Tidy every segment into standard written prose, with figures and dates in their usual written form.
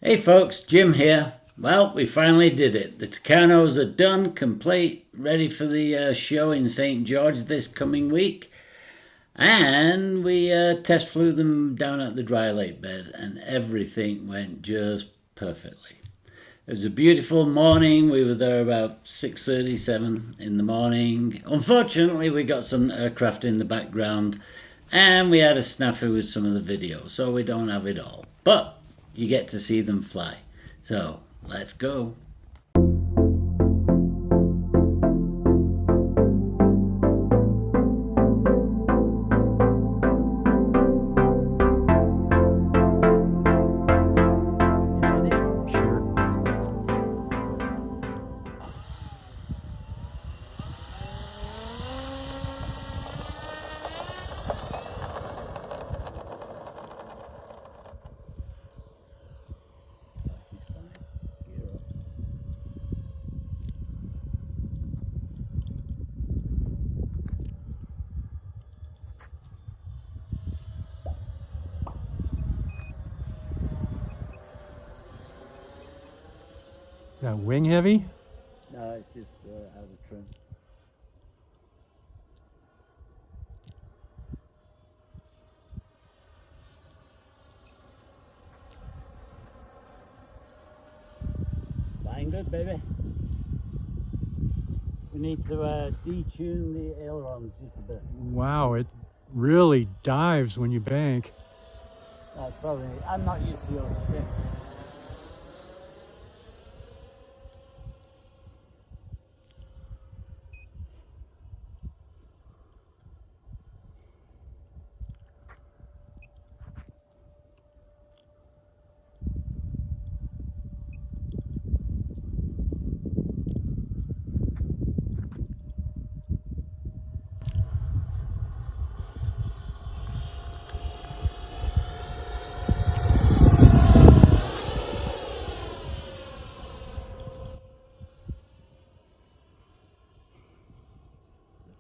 Hey folks, Jim here. Well, we finally did it. The Tucanos are done, complete, ready for the show in St. George this coming week. And we test flew them down at the dry lake bed and everything went just perfectly. It was a beautiful morning. We were there about 6:37 in the morning. Unfortunately, we got some aircraft in the background and we had a snafu with some of the video, so we don't have it all. But you get to see them fly. So let's go. Got wing heavy? No, it's just out of trim. Flying good, baby. We need to detune the ailerons just a bit. Wow, it really dives when you bank. Probably. I'm not used to your stick.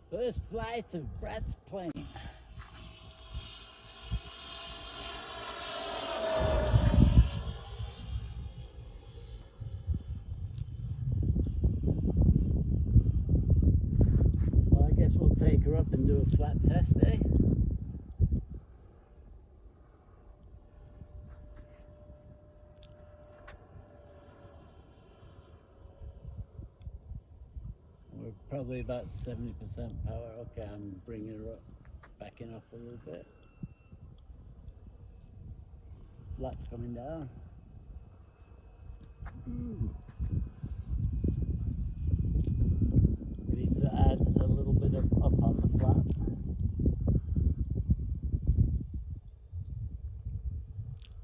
First flight of Brad's plane. Well, I guess we'll take her up and do a flat test, eh? We're probably about 70% power. Okay, I'm bringing her up, backing off a little bit. Flat's coming down. We need to add a little bit of up on the flap.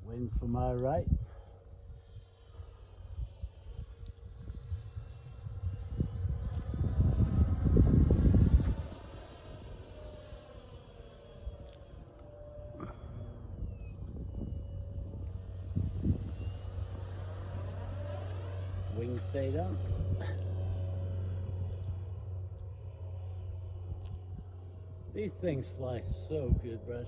Wind from our right. Wings stayed on. These things fly so good, Brad.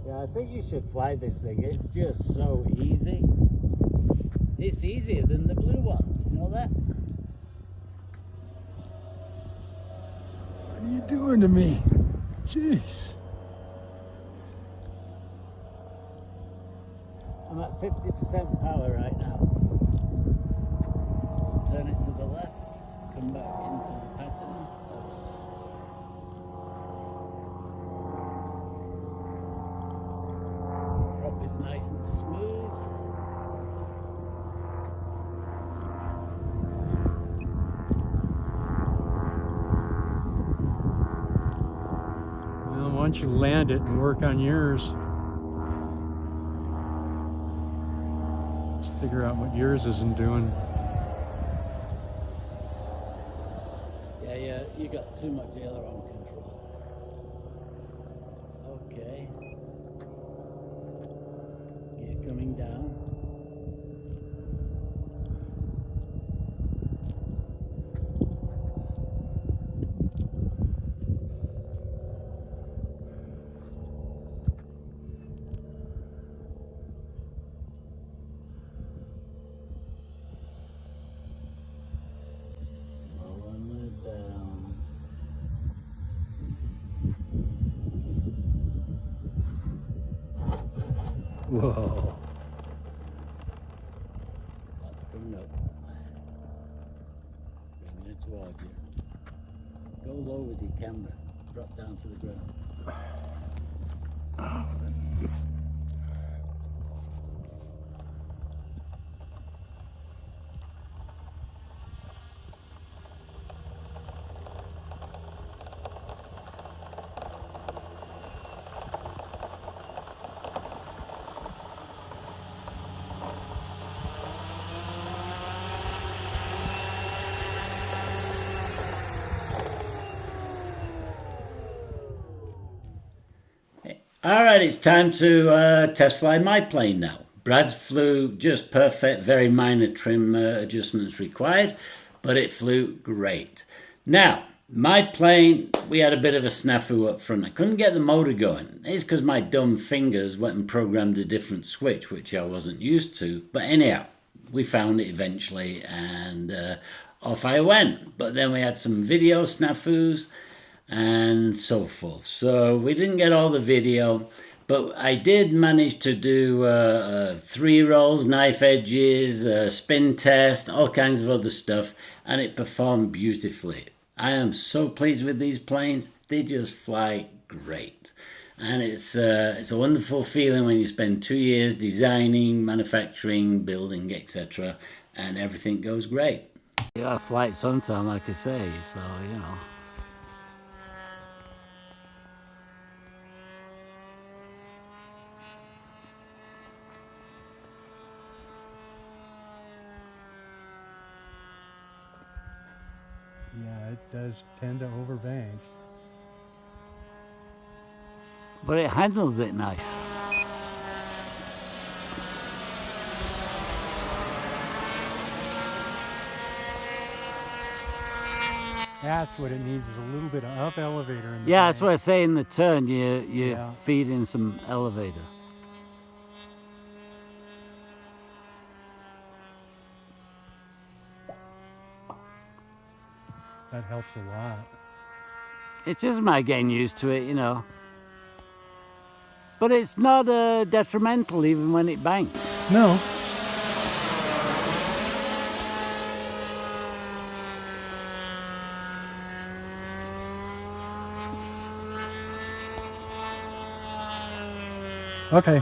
Yeah, I think you should fly this thing. It's just so easy. It's easier than the blue ones, you know that? What are you doing to me? Jeez. I'm at 50% power right now. Turn it to the left, come back into the pattern. Prop is nice and smooth. Well, why don't you land it and work on yours? Let's figure out what yours isn't doing. Yeah, you got too much aileron control. Okay. Gear coming down. Whoa. That's coming up. Bringing it towards you. Go low with your camera. Drop down to the ground. Alright, it's time to test fly my plane now. Brad's flew just perfect, very minor trim adjustments required, but it flew great. Now, my plane, we had a bit of a snafu up front. I couldn't get the motor going. It's because my dumb fingers went and programmed a different switch, which I wasn't used to. But anyhow, we found it eventually, and off I went. But then we had some video snafus and so forth. So we didn't get all the video, but I did manage to do 3 rolls, knife edges, spin test, all kinds of other stuff, and it performed beautifully. I am so pleased with these planes. They just fly great. And it's a wonderful feeling when you spend 2 years designing, manufacturing, building, etc., and everything goes great. You got a flight sometime, like I say, so, you know. Yeah, it does tend to overbank. But it handles it nice. That's what it needs, is a little bit of up elevator in the Yeah, that's bank. what I say in the turn, you're Yeah. feeding some elevator. That helps a lot. It's just my getting used to it, you know. But it's not detrimental even when it banks. No. Okay.